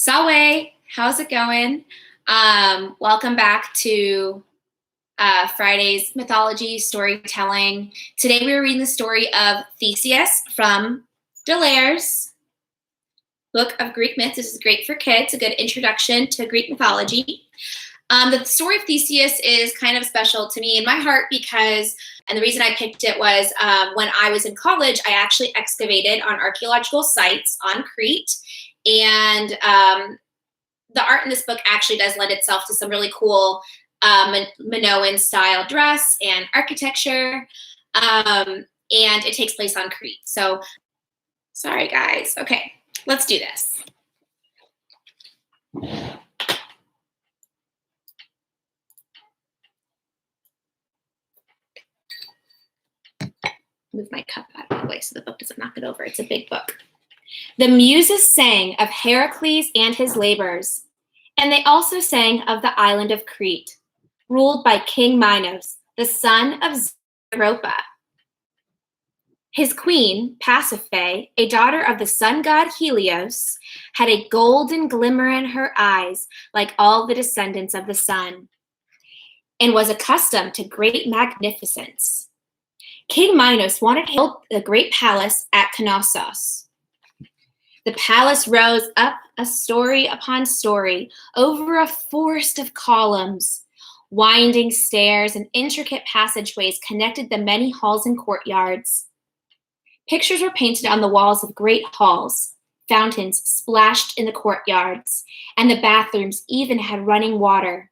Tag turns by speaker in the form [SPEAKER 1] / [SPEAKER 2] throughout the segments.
[SPEAKER 1] Salwe, how's it going? Welcome back to Friday's mythology storytelling. Today we are reading the story of Theseus from Daedalus, book of Greek myths. This is great for kids, a good introduction to Greek mythology. The story of Theseus is kind of special to me in my heart because, and the reason I picked it was when I was in college, I actually excavated on archaeological sites on Crete. And the art in this book actually does lend itself to some really cool Minoan style dress and architecture. And it takes place on Crete. So, sorry guys. Okay, let's do this. Move my cup out of the way so the book doesn't knock it over. It's a big book. The Muses sang of Heracles and his labors, and they also sang of the island of Crete, ruled by King Minos, the son of Europa. His queen, Pasiphae, a daughter of the sun god Helios, had a golden glimmer in her eyes like all the descendants of the sun, and was accustomed to great magnificence. King Minos wanted to build the great palace at Knossos. The palace rose up a story upon story over a forest of columns. Winding stairs and intricate passageways connected the many halls and courtyards. Pictures were painted on the walls of great halls. Fountains splashed in the courtyards, and the bathrooms even had running water.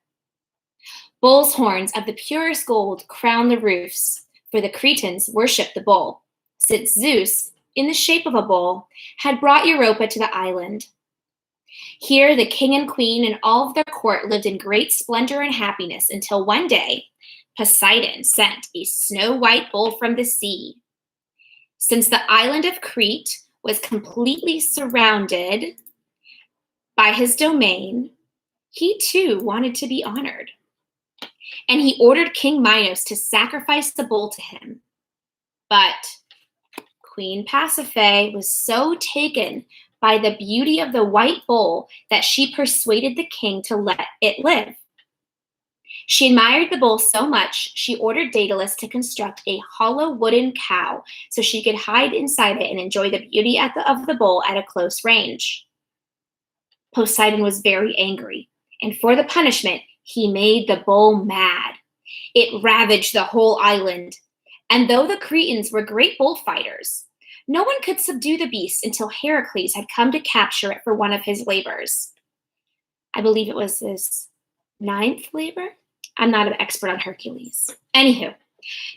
[SPEAKER 1] Bull's horns of the purest gold crowned the roofs, for the Cretans worshipped the bull, since Zeus, in the shape of a bull, had brought Europa to the island. Here the king and queen and all of their court lived in great splendor and happiness until one day Poseidon sent a snow-white bull from the sea. Since the island of Crete was completely surrounded by his domain, he too wanted to be honored. And he ordered King Minos to sacrifice the bull to him. But Queen Pasiphae was so taken by the beauty of the white bull that she persuaded the king to let it live. She admired the bull so much, she ordered Daedalus to construct a hollow wooden cow so she could hide inside it and enjoy the beauty of the bull at a close range. Poseidon was very angry, and for the punishment, he made the bull mad. It ravaged the whole island, and though the Cretans were great bullfighters, no one could subdue the beast until Heracles had come to capture it for one of his labors. I believe it was his 9th labor. I'm not an expert on Hercules. Anywho,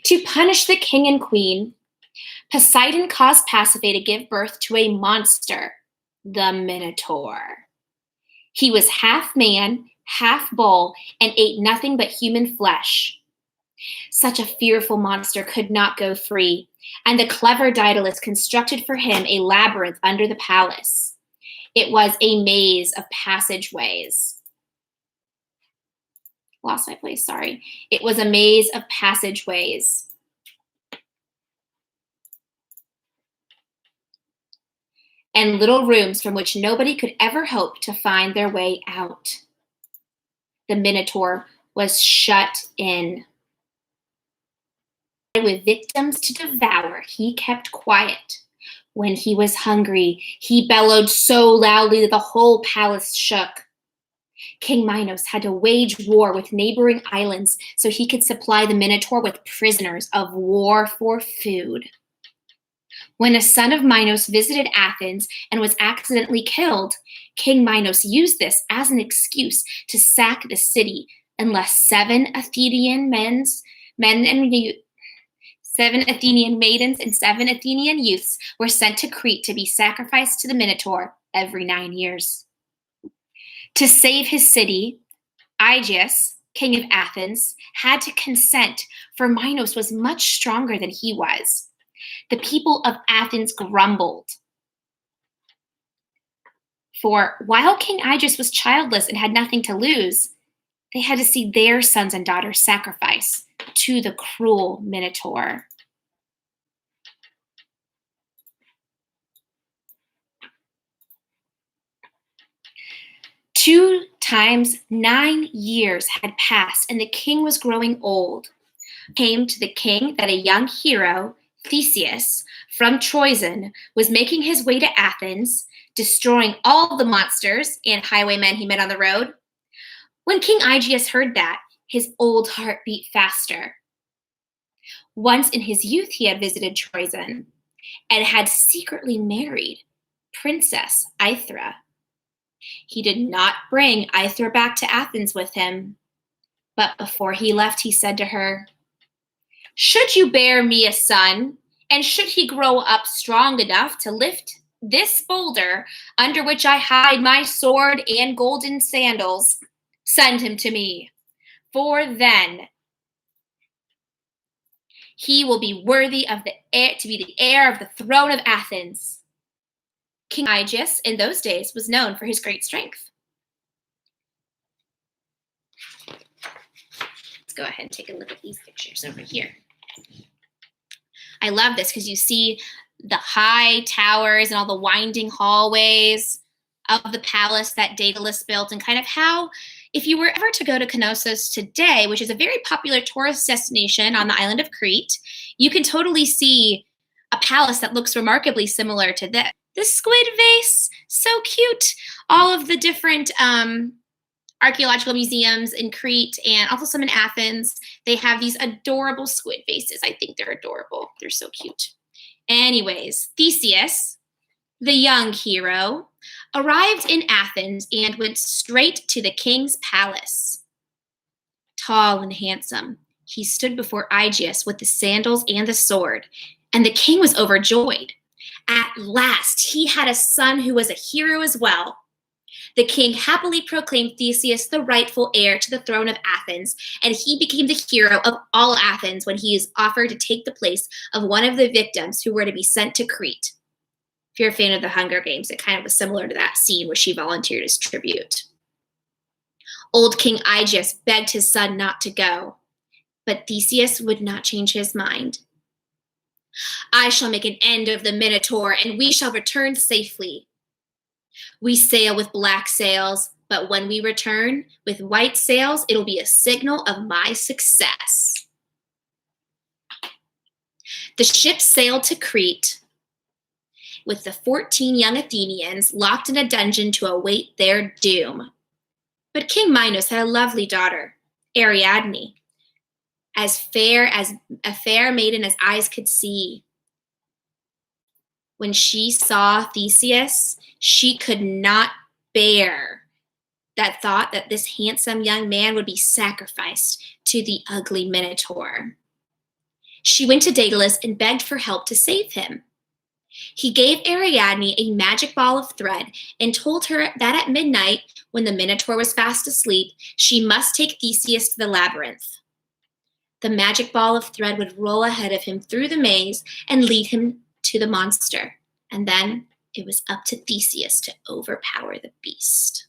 [SPEAKER 1] to punish the king and queen, Poseidon caused Pasiphae to give birth to a monster, the Minotaur. He was half man, half bull, and ate nothing but human flesh. Such a fearful monster could not go free, and the clever Daedalus constructed for him a labyrinth under the palace. It was a maze of passageways. Lost my place, sorry. It was a maze of passageways. And little rooms from which nobody could ever hope to find their way out. The Minotaur was shut in. With victims to devour, he kept quiet. When he was hungry, he bellowed so loudly that the whole palace shook. King Minos had to wage war with neighboring islands so he could supply the Minotaur with prisoners of war for food. When a son of Minos visited Athens and was accidentally killed, King Minos used this as an excuse to sack the city unless 7 Athenian maidens and 7 Athenian youths were sent to Crete to be sacrificed to the Minotaur every 9 years. To save his city, Aegeus, king of Athens, had to consent, for Minos was much stronger than he was. The people of Athens grumbled. For while King Aegeus was childless and had nothing to lose, they had to see their sons and daughters sacrificed to the cruel Minotaur. 2 times 9 years had passed, and the king was growing old. Came to the king that a young hero, Theseus, from Troyzen, was making his way to Athens, destroying all the monsters and highwaymen he met on the road. When King Aegeus heard that, his old heart beat faster. Once in his youth he had visited Troyzen and had secretly married Princess Aethra. He did not bring Aethra back to Athens with him, but before he left, he said to her, "Should you bear me a son, and should he grow up strong enough to lift this boulder under which I hide my sword and golden sandals, send him to me, for then he will be worthy of to be the heir of the throne of Athens." King Aegeus in those days was known for his great strength. Let's go ahead and take a look at these pictures over here. I love this because you see the high towers and all the winding hallways of the palace that Daedalus built, and kind of how, if you were ever to go to Knossos today, which is a very popular tourist destination on the island of Crete, you can totally see a palace that looks remarkably similar to this. The squid vase, so cute. All of the different archaeological museums in Crete and also some in Athens, they have these adorable squid vases. I think they're adorable. They're so cute. Anyways, Theseus, the young hero, arrived in Athens and went straight to the king's palace. Tall and handsome, he stood before Aegeus with the sandals and the sword, and the king was overjoyed. At last, he had a son who was a hero as well. The king happily proclaimed Theseus the rightful heir to the throne of Athens, and he became the hero of all Athens when he is offered to take the place of one of the victims who were to be sent to Crete. If you're a fan of the Hunger Games, it kind of was similar to that scene where she volunteered as tribute. Old King Aegeus begged his son not to go, but Theseus would not change his mind. "I shall make an end of the Minotaur, and we shall return safely. We sail with black sails, but when we return with white sails, it'll be a signal of my success." The ship sailed to Crete with the 14 young Athenians locked in a dungeon to await their doom. But King Minos had a lovely daughter, Ariadne, as fair as a fair maiden as eyes could see. When she saw Theseus, she could not bear that thought that this handsome young man would be sacrificed to the ugly Minotaur. She went to Daedalus and begged for help to save him. He gave Ariadne a magic ball of thread and told her that at midnight, when the Minotaur was fast asleep, she must take Theseus to the labyrinth. The magic ball of thread would roll ahead of him through the maze and lead him to the monster. And then it was up to Theseus to overpower the beast.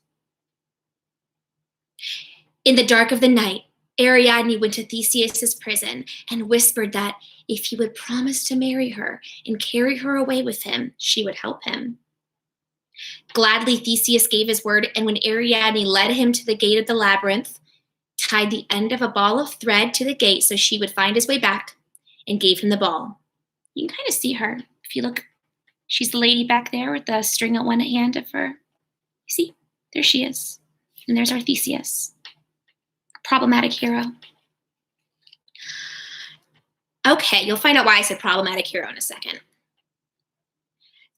[SPEAKER 1] In the dark of the night, Ariadne went to Theseus's prison and whispered that if he would promise to marry her and carry her away with him, she would help him. Gladly, Theseus gave his word, and when Ariadne led him to the gate of the labyrinth, tied the end of a ball of thread to the gate so she would find his way back, and gave him the ball. You can kind of see her. If you look, she's the lady back there with the string at one hand of her. You see, there she is. And there's our Theseus. Problematic hero. Okay, you'll find out why I said problematic hero in a second.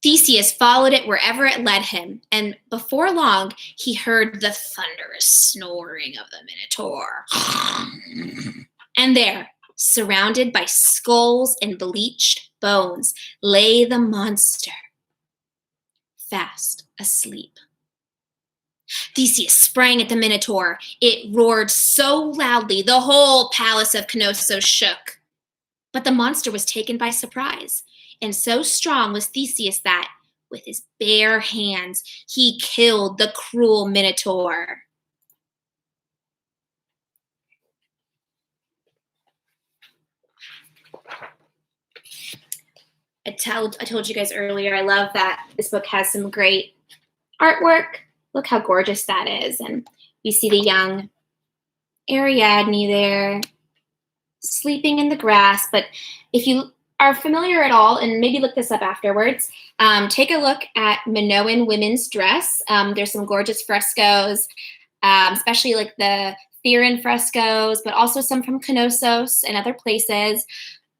[SPEAKER 1] Theseus followed it wherever it led him, and before long, he heard the thunderous snoring of the Minotaur. And there, surrounded by skulls and bleached bones, lay the monster, fast asleep. Theseus sprang at the Minotaur. It roared so loudly, the whole palace of Knossos shook. But the monster was taken by surprise, and so strong was Theseus that, with his bare hands, he killed the cruel Minotaur. I told you guys earlier, I love that this book has some great artwork, Look how gorgeous that is. And you see the young Ariadne there sleeping in the grass. But if you are familiar at all, and maybe look this up afterwards, take a look at Minoan women's dress. There's some gorgeous frescoes, especially like the Theron frescoes, but also some from Knossos and other places.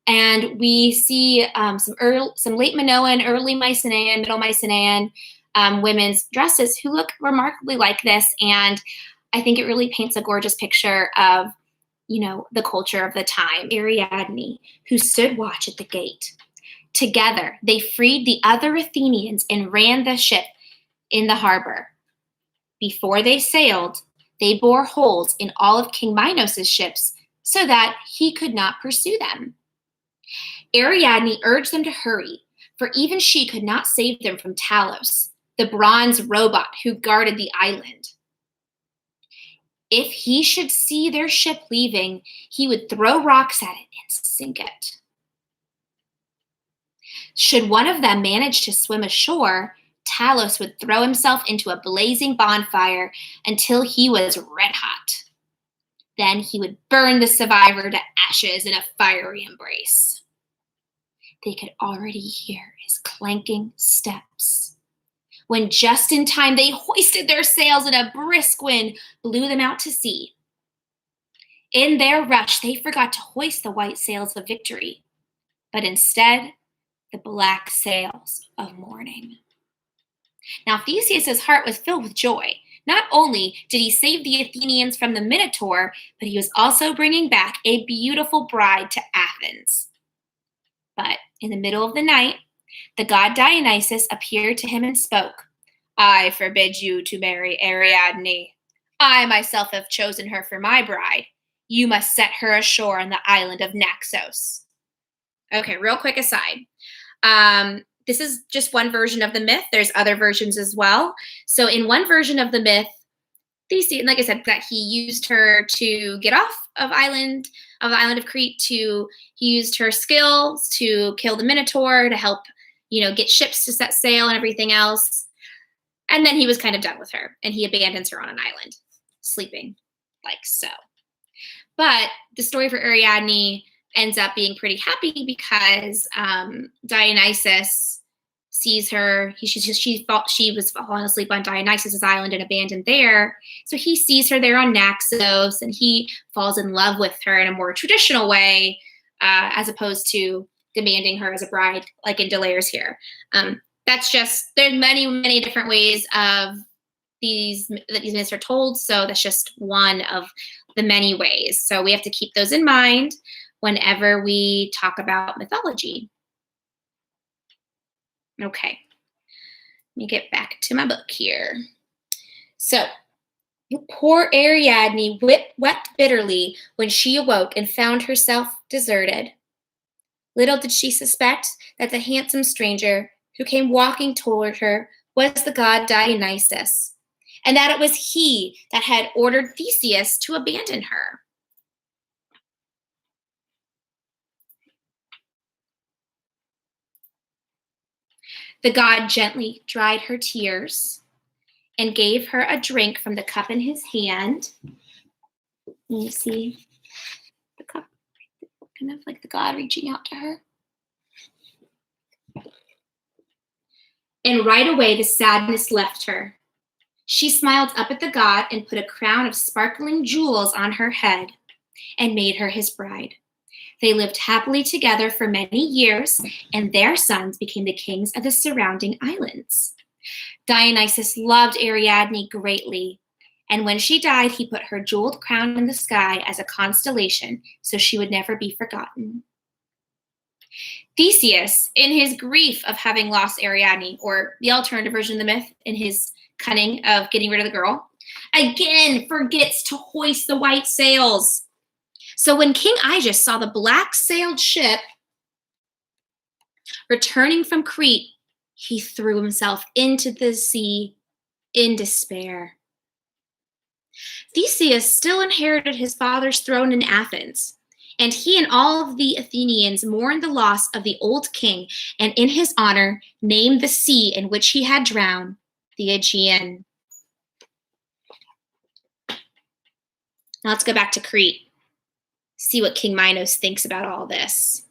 [SPEAKER 1] And we see some late Minoan, early Mycenaean, middle Mycenaean women's dresses who look remarkably like this. And I think it really paints a gorgeous picture of, the culture of the time. Ariadne, who stood watch at the gate. Together, they freed the other Athenians and ran the ship in the harbor. Before they sailed, they bore holes in all of King Minos' ships so that he could not pursue them. Ariadne urged them to hurry, for even she could not save them from Talos, the bronze robot who guarded the island. If he should see their ship leaving, he would throw rocks at it and sink it. Should one of them manage to swim ashore, Talos would throw himself into a blazing bonfire until he was red hot. Then he would burn the survivor to ashes in a fiery embrace. They could already hear his clanking steps, when just in time they hoisted their sails and a brisk wind blew them out to sea. In their rush, they forgot to hoist the white sails of victory, but instead, the black sails of mourning. Now, Theseus' heart was filled with joy. Not only did he save the Athenians from the Minotaur, but he was also bringing back a beautiful bride to Athens. But in the middle of the night, the god Dionysus appeared to him and spoke. I forbid you to marry Ariadne. I myself have chosen her for my bride. You must set her ashore on the island of Naxos. Okay, real quick aside. This is just one version of the myth. There's other versions as well. So in one version of the myth, Theseus, like I said, that he used her to get off of the island of Crete. He used her skills to kill the Minotaur, to help, get ships to set sail and everything else. And then he was kind of done with her, and he abandons her on an island, sleeping like so. But the story for Ariadne ends up being pretty happy because Dionysus sees her. She was falling asleep on Dionysus' island and abandoned there. So he sees her there on Naxos, and he falls in love with her in a more traditional way, as opposed to demanding her as a bride, like in Delares here. There's many, many different ways that these myths are told. So that's just one of the many ways. So we have to keep those in mind whenever we talk about mythology. Okay, let me get back to my book here. So, poor Ariadne wept bitterly when she awoke and found herself deserted. Little did she suspect that the handsome stranger who came walking toward her was the god Dionysus, and that it was he that had ordered Theseus to abandon her. The god gently dried her tears and gave her a drink from the cup in his hand. You see the cup, kind of like the god reaching out to her. And right away, the sadness left her. She smiled up at the god and put a crown of sparkling jewels on her head and made her his bride. They lived happily together for many years, and their sons became the kings of the surrounding islands. Dionysus loved Ariadne greatly, and when she died, he put her jeweled crown in the sky as a constellation so she would never be forgotten. Theseus, in his grief of having lost Ariadne, or the alternative version of the myth, in his cunning of getting rid of the girl, again forgets to hoist the white sails. So when King Aegeus saw the black-sailed ship returning from Crete, he threw himself into the sea in despair. Theseus still inherited his father's throne in Athens, and he and all of the Athenians mourned the loss of the old king, and in his honor named the sea in which he had drowned the Aegean. Now let's go back to Crete, see what King Minos thinks about all this.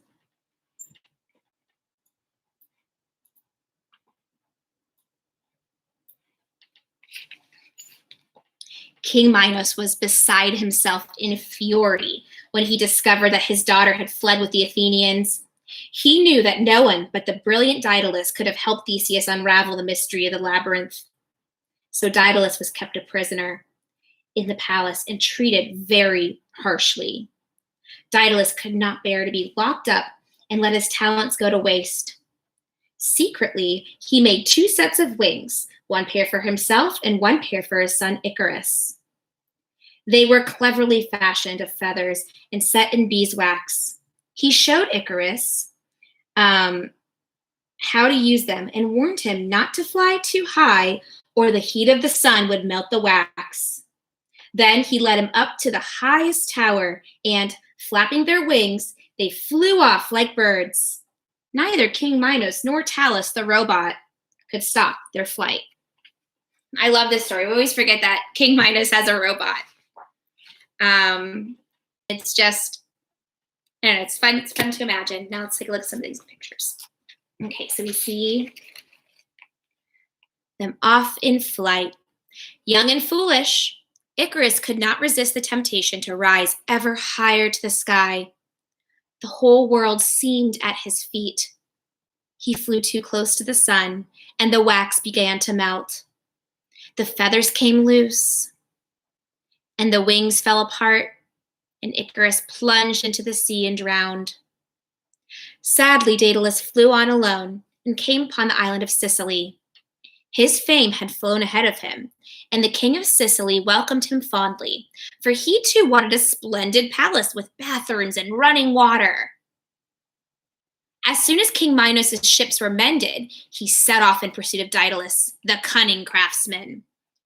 [SPEAKER 1] King Minos was beside himself in fury when he discovered that his daughter had fled with the Athenians. He knew that no one but the brilliant Daedalus could have helped Theseus unravel the mystery of the labyrinth. So Daedalus was kept a prisoner in the palace and treated very harshly. Daedalus could not bear to be locked up and let his talents go to waste. Secretly, he made 2 sets of wings, one pair for himself and one pair for his son Icarus. They were cleverly fashioned of feathers and set in beeswax. He showed Icarus how to use them and warned him not to fly too high or the heat of the sun would melt the wax. Then he led him up to the highest tower and, flapping their wings, they flew off like birds. Neither King Minos nor Talus the robot could stop their flight. I love this story. We always forget that King Minos has a robot. It's just, I don't know, it's fun. It's fun to imagine. Now let's take a look at some of these pictures. Okay, so we see them off in flight. Young and foolish, Icarus could not resist the temptation to rise ever higher to the sky. The whole world seemed at his feet. He flew too close to the sun, and the wax began to melt. The feathers came loose, and the wings fell apart, and Icarus plunged into the sea and drowned. Sadly, Daedalus flew on alone and came upon the island of Sicily. His fame had flown ahead of him, and the king of Sicily welcomed him fondly, for he too wanted a splendid palace with bathrooms and running water. As soon as King Minos' ships were mended, he set off in pursuit of Daedalus, the cunning craftsman.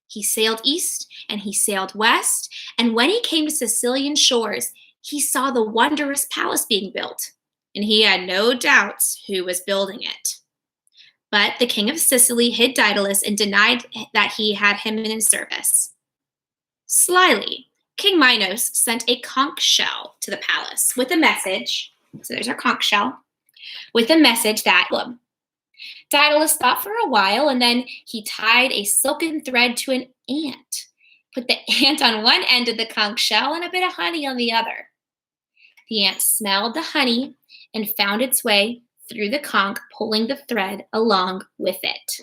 [SPEAKER 1] He sailed east and he sailed west, and when he came to Sicilian shores, he saw the wondrous palace being built, and he had no doubts who was building it. But the king of Sicily hid Daedalus and denied that he had him in his service. Slyly, King Minos sent a conch shell to the palace with a message. So there's our conch shell. With a message that Daedalus thought for a while, and then he tied a silken thread to an ant, put the ant on one end of the conch shell and a bit of honey on the other. The ant smelled the honey and found its way through the conch, pulling the thread along with it.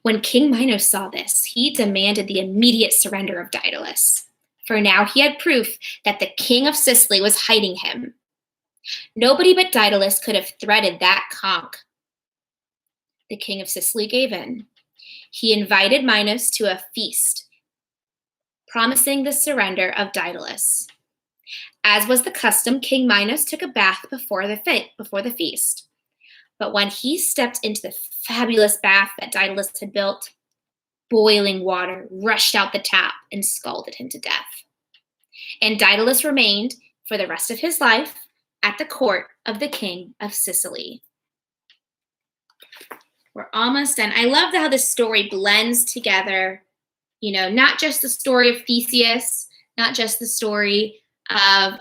[SPEAKER 1] When King Minos saw this, he demanded the immediate surrender of Daedalus, for now he had proof that the king of Sicily was hiding him. Nobody but Daedalus could have threaded that conch. The king of Sicily gave in. He invited Minos to a feast, promising the surrender of Daedalus. As was the custom, King Minos took a bath before the feast. But when he stepped into the fabulous bath that Daedalus had built, boiling water rushed out the tap and scalded him to death. And Daedalus remained for the rest of his life at the court of the king of Sicily. We're almost done. I love how this story blends together, not just the story of Theseus, not just the story of,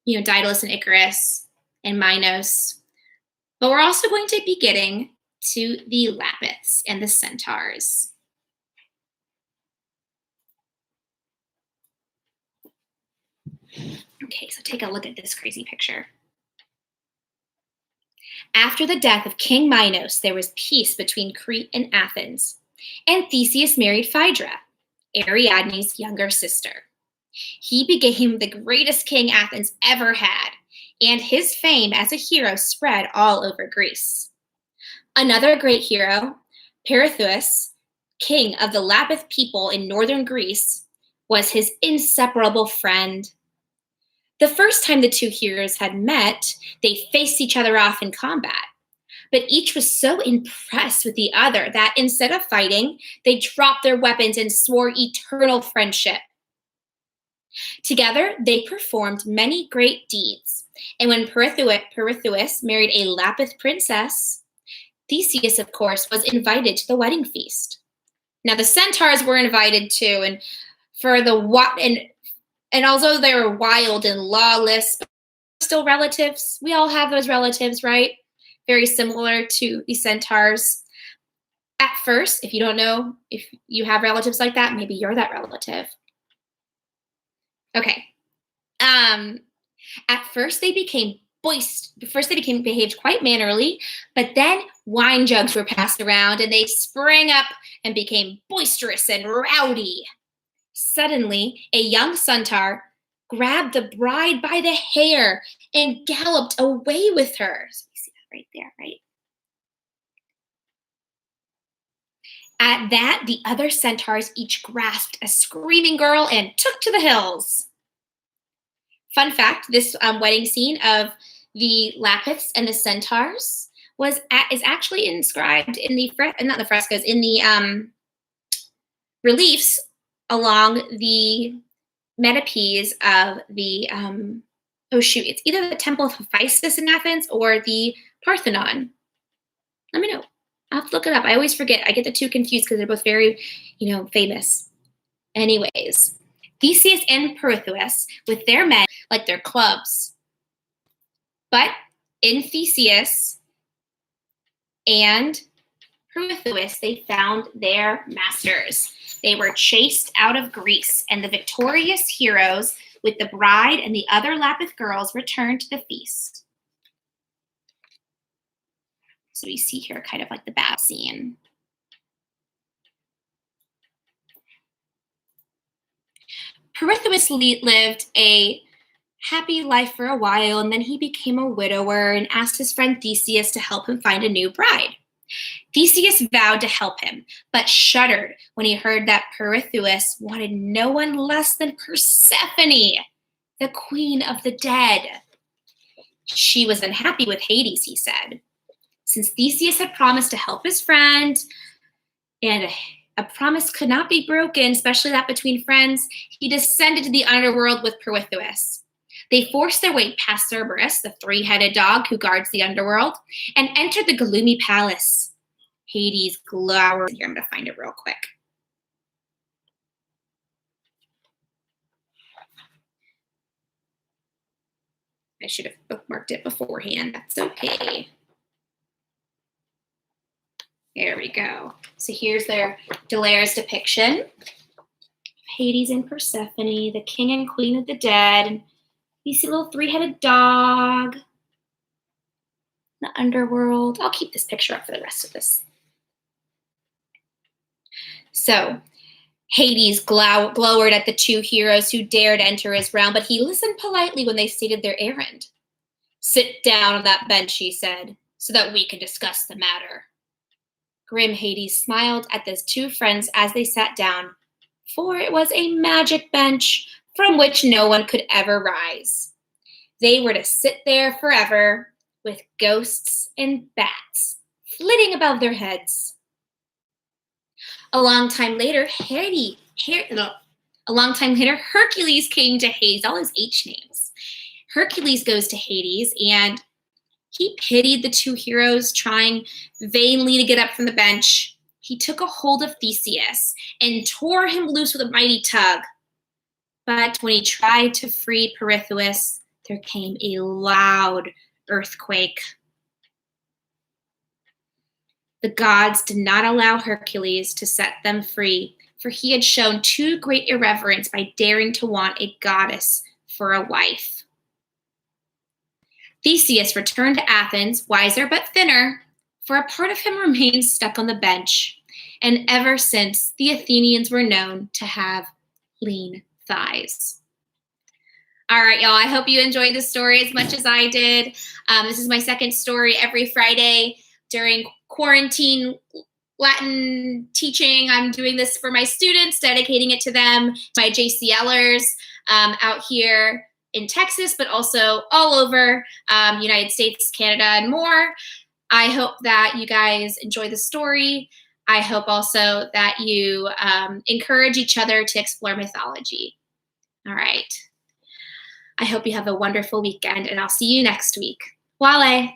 [SPEAKER 1] Daedalus and Icarus and Minos, but we're also going to be getting to the Lapiths and the centaurs. Okay, so take a look at this crazy picture. After the death of King Minos, there was peace between Crete and Athens, and Theseus married Phaedra, Ariadne's younger sister. He became the greatest king Athens ever had, and his fame as a hero spread all over Greece. Another great hero, Pirithous, king of the Lapith people in northern Greece, was his inseparable friend. The first time the two heroes had met, they faced each other off in combat. But each was so impressed with the other that instead of fighting, they dropped their weapons and swore eternal friendship. Together, they performed many great deeds. And when Pirithous married a Lapith princess, Theseus, of course, was invited to the wedding feast. Now the centaurs were invited too, and for the and although they were wild and lawless, still relatives. We all have those relatives, right? Very similar to the centaurs. At first, if you don't know if you have relatives like that, maybe you're that relative. Okay. At first they became behaved quite mannerly, but then wine jugs were passed around and they sprang up and became boisterous and rowdy. Suddenly, a young centaur grabbed the bride by the hair and galloped away with her. So you see that right there, right? At that, the other centaurs each grasped a screaming girl and took to the hills. Fun fact, this wedding scene of the Lapiths and the centaurs is actually inscribed in the reliefs along the metopes of the it's either the Temple of Hephaestus in Athens or the Parthenon. Let me know. I'll have to look it up. I always forget. I get the two confused because they're both very, famous. Anyways, Theseus and Pirithous with their men like their clubs. But in Theseus and Pirithous, they found their masters. They were chased out of Greece, and the victorious heroes with the bride and the other Lapith girls returned to the feast. So we see here kind of like the battle scene. Pirithous lived a happy life for a while, and then he became a widower and asked his friend Theseus to help him find a new bride. Theseus vowed to help him, but shuddered when he heard that Pirithous wanted no one less than Persephone, the queen of the dead. She was unhappy with Hades, he said. Since Theseus had promised to help his friend, and a promise could not be broken, especially that between friends, he descended to the underworld with Pirithous. They forced their way past Cerberus, the three-headed dog who guards the underworld, and entered the gloomy palace. Hades glowered. Here, I'm going to find it real quick. I should have bookmarked it beforehand. That's okay. There we go. So here's their Daedalus depiction of Hades and Persephone, the king and queen of the dead. And you see a little three-headed dog, the underworld. I'll keep this picture up for the rest of this. So Hades glowered at the two heroes who dared enter his realm, but he listened politely when they stated their errand. "Sit down on that bench," he said, "so that we can discuss the matter." Grim Hades smiled at those two friends as they sat down, for it was a magic bench from which no one could ever rise. They were to sit there forever with ghosts and bats flitting above their heads. A long time later, Hercules came to Hades, all his H names. Hercules goes to Hades, and he pitied the two heroes trying vainly to get up from the bench. He took a hold of Theseus and tore him loose with a mighty tug. But when he tried to free Pirithous, there came a loud earthquake. The gods did not allow Hercules to set them free, for he had shown too great irreverence by daring to want a goddess for a wife. Theseus returned to Athens, wiser but thinner, for a part of him remained stuck on the bench. And ever since, the Athenians were known to have lean thighs. All right, y'all, I hope you enjoyed this story as much as I did. This is my second story every Friday during quarantine Latin teaching. I'm doing this for my students, dedicating it to them, my JCLers out here in Texas, but also all over United States, Canada, and more. I hope that you guys enjoy the story. I hope also that you encourage each other to explore mythology. All right. I hope you have a wonderful weekend, and I'll see you next week. Wale.